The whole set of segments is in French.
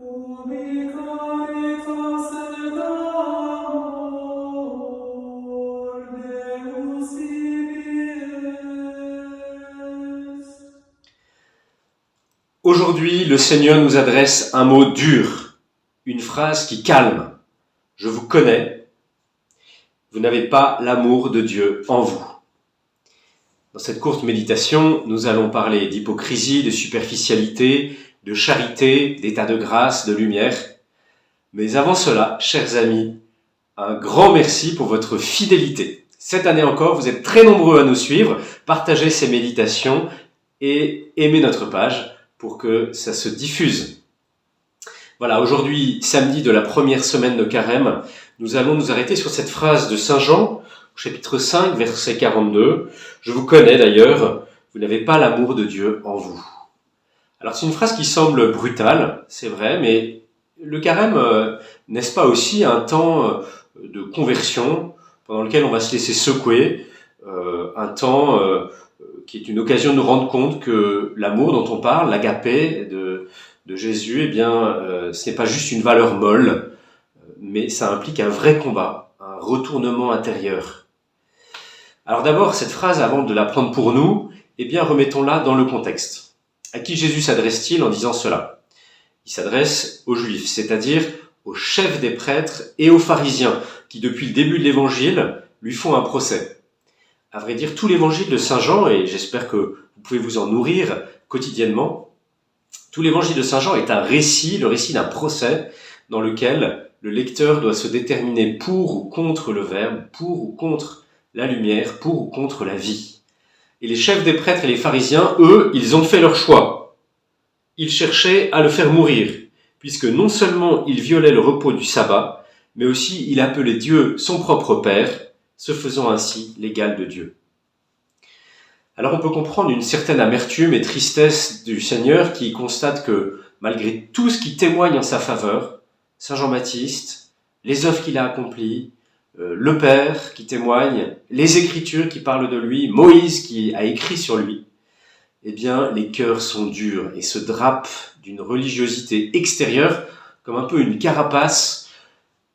Ubi caritas et amor Deus vivies. Aujourd'hui, le Seigneur nous adresse un mot dur, une phrase qui calme. Je vous connais, vous n'avez pas l'amour de Dieu en vous. Dans cette courte méditation, nous allons parler d'hypocrisie, de superficialité, de charité, d'état de grâce, de lumière. Mais avant cela, chers amis, un grand merci pour votre fidélité. Cette année encore, vous êtes très nombreux à nous suivre, partagez ces méditations et aimez notre page pour que ça se diffuse. Voilà, aujourd'hui, samedi de la première semaine de Carême, nous allons nous arrêter sur cette phrase de Saint Jean, chapitre 5, verset 42. Je vous connais d'ailleurs, vous n'avez pas l'amour de Dieu en vous. Alors c'est une phrase qui semble brutale, c'est vrai, mais le Carême, n'est-ce pas aussi un temps de conversion pendant lequel on va se laisser secouer, un temps qui est une occasion de nous rendre compte que l'amour dont on parle, l'agapé de Jésus, eh bien, ce n'est pas juste une valeur molle, mais ça implique un vrai combat, un retournement intérieur. Alors d'abord, cette phrase, avant de la prendre pour nous, eh bien, remettons-la dans le contexte. À qui Jésus s'adresse-t-il en disant cela ? Il s'adresse aux Juifs, c'est-à-dire aux chefs des prêtres et aux pharisiens, qui depuis le début de l'Évangile lui font un procès. À vrai dire, tout l'Évangile de Saint Jean, et j'espère que vous pouvez vous en nourrir quotidiennement, tout l'Évangile de Saint Jean est un récit, le récit d'un procès dans lequel le lecteur doit se déterminer pour ou contre le Verbe, pour ou contre la lumière, pour ou contre la vie. Et les chefs des prêtres et les pharisiens, eux, ils ont fait leur choix. Ils cherchaient à le faire mourir, puisque non seulement il violait le repos du sabbat, mais aussi il appelait Dieu son propre Père, se faisant ainsi l'égal de Dieu. Alors on peut comprendre une certaine amertume et tristesse du Seigneur qui constate que malgré tout ce qui témoigne en sa faveur, Saint Jean-Baptiste, les œuvres qu'il a accomplies, le Père qui témoigne, les Écritures qui parlent de lui, Moïse qui a écrit sur lui, eh bien les cœurs sont durs et se drapent d'une religiosité extérieure comme un peu une carapace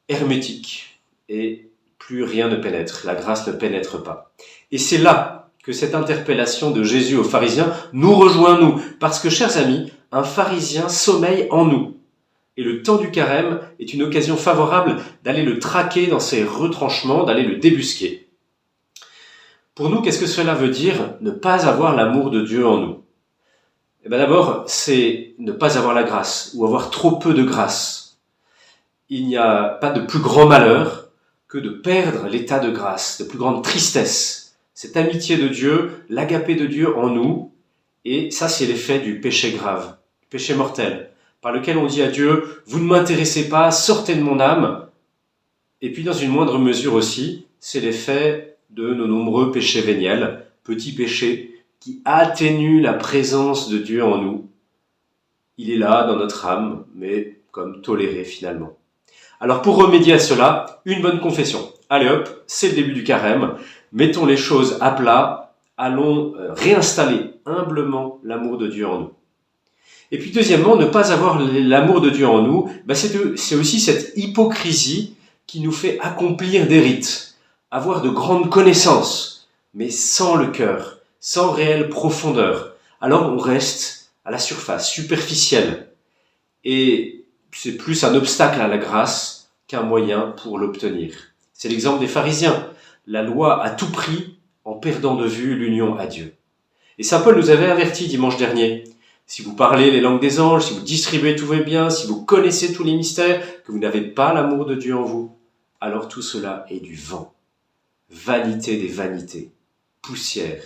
hermétique et plus rien ne pénètre, la grâce ne pénètre pas. Et c'est là que cette interpellation de Jésus aux pharisiens nous rejoint nous, parce que, chers amis, un pharisien sommeille en nous. Et le temps du carême est une occasion favorable d'aller le traquer dans ses retranchements, d'aller le débusquer. Pour nous, qu'est-ce que cela veut dire ne pas avoir l'amour de Dieu en nous ? Eh bien d'abord, c'est ne pas avoir la grâce, ou avoir trop peu de grâce. Il n'y a pas de plus grand malheur que de perdre l'état de grâce, de plus grande tristesse. Cette amitié de Dieu, l'agapé de Dieu en nous, et ça c'est l'effet du péché grave, du péché mortel, par lequel on dit à Dieu, vous ne m'intéressez pas, sortez de mon âme. Et puis dans une moindre mesure aussi, c'est l'effet de nos nombreux péchés véniels, petits péchés qui atténuent la présence de Dieu en nous. Il est là dans notre âme, mais comme toléré finalement. Alors pour remédier à cela, une bonne confession. Allez hop, c'est le début du carême. Mettons les choses à plat, allons réinstaller humblement l'amour de Dieu en nous. Et puis deuxièmement, ne pas avoir l'amour de Dieu en nous, c'est aussi cette hypocrisie qui nous fait accomplir des rites, avoir de grandes connaissances, mais sans le cœur, sans réelle profondeur. Alors on reste à la surface, superficielle. Et c'est plus un obstacle à la grâce qu'un moyen pour l'obtenir. C'est l'exemple des pharisiens. La loi à tout prix en perdant de vue l'union à Dieu. Et saint Paul nous avait averti dimanche dernier, si vous parlez les langues des anges, si vous distribuez tous vos biens, si vous connaissez tous les mystères, que vous n'avez pas l'amour de Dieu en vous, alors tout cela est du vent. Vanité des vanités, poussière.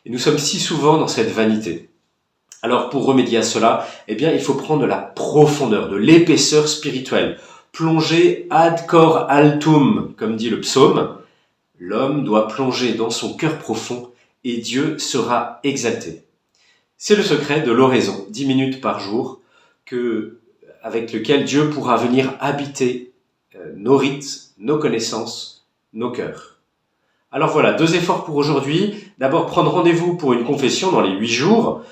Et nous sommes si souvent dans cette vanité. Alors pour remédier à cela, eh bien il faut prendre de la profondeur, de l'épaisseur spirituelle. Plonger ad cor altum, comme dit le psaume. L'homme doit plonger dans son cœur profond et Dieu sera exalté. C'est le secret de l'oraison, 10 minutes par jour, avec lequel Dieu pourra venir habiter nos rites, nos connaissances, nos cœurs. Alors voilà, 2 efforts pour aujourd'hui. D'abord, prendre rendez-vous pour une confession dans les 8 jours.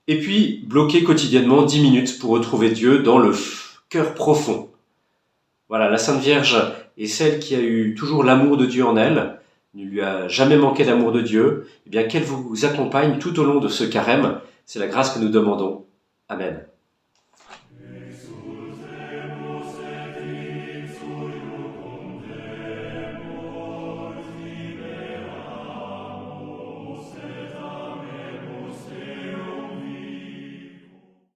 Et puis, bloquez quotidiennement 10 minutes pour retrouver Dieu dans le cœur profond. Voilà, la Sainte Vierge est celle qui a eu toujours l'amour de Dieu en elle, ne lui a jamais manqué d'amour de Dieu, et bien qu'elle vous accompagne tout au long de ce carême, c'est la grâce que nous demandons. Amen.